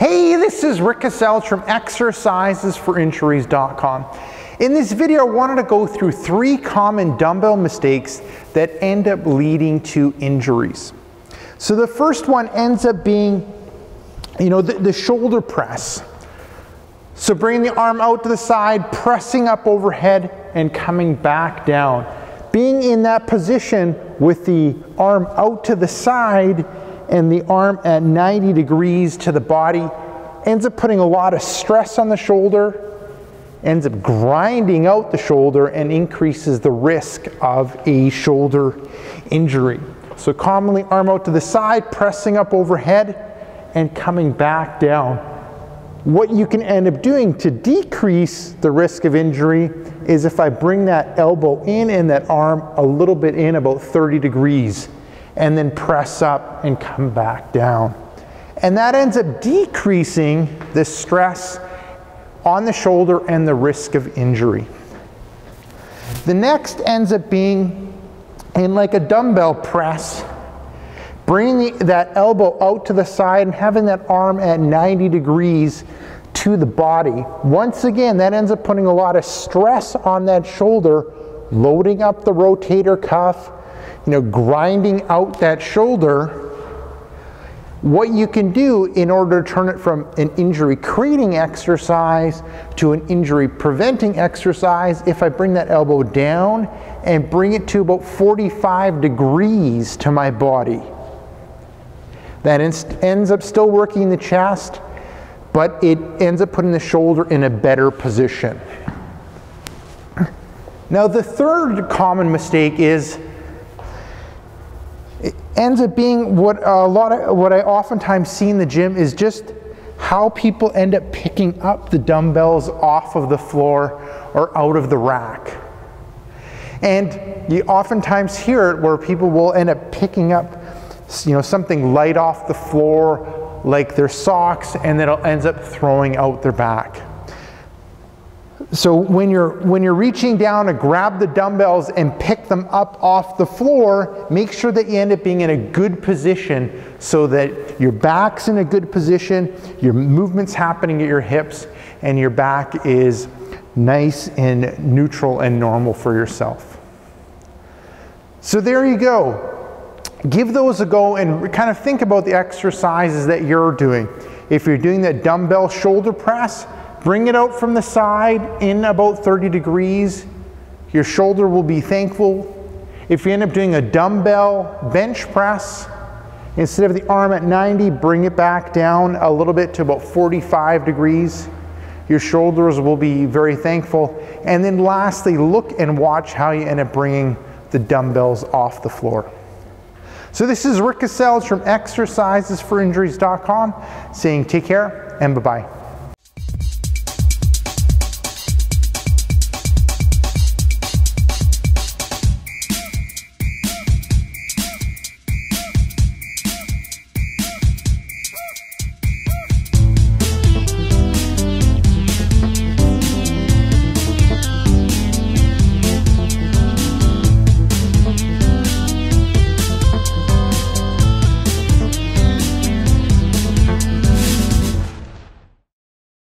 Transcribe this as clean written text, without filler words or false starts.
Hey, this is Rick Kaselj from exercisesforinjuries.com. In this video, I wanted to go through 3 common dumbbell mistakes that end up leading to injuries. So the first one ends up being, the shoulder press. So bringing the arm out to the side, pressing up overhead, and coming back down. Being in that position with the arm out to the side and the arm at 90 degrees to the body ends up putting a lot of stress on the shoulder, ends up grinding out the shoulder, and increases the risk of a shoulder injury. So commonly arm out to the side, pressing up overhead, and coming back down. What you can end up doing to decrease the risk of injury is if I bring that elbow in and that arm a little bit in, about 30 degrees, and then press up and come back down. And that ends up decreasing the stress on the shoulder and the risk of injury. The next ends up being in like a dumbbell press, bringing that elbow out to the side and having that arm at 90 degrees to the body. Once again, that ends up putting a lot of stress on that shoulder, loading up the rotator cuff, grinding out that shoulder. What you can do in order to turn it from an injury creating exercise to an injury preventing exercise, if I bring that elbow down and bring it to about 45 degrees to my body. That ends up still working the chest, but it ends up putting the shoulder in a better position. Now the third common mistake ends up being what I oftentimes see in the gym is just how people end up picking up the dumbbells off of the floor or out of the rack. And you oftentimes hear it where people will end up picking up something light off the floor, like their socks, and then it ends up throwing out their back. So when you're reaching down to grab the dumbbells and pick them up off the floor, make sure that you end up being in a good position so that your back's in a good position, your movement's happening at your hips, and your back is nice and neutral and normal for yourself. So there you go. Give those a go and kind of think about the exercises that you're doing. If you're doing that dumbbell shoulder press, bring it out from the side in about 30 degrees. Your shoulder will be thankful. If you end up doing a dumbbell bench press, instead of the arm at 90, bring it back down a little bit to about 45 degrees. Your shoulders will be very thankful. And then lastly, look and watch how you end up bringing the dumbbells off the floor. So this is Rick Kaselj from exercisesforinjuries.com saying take care and bye-bye.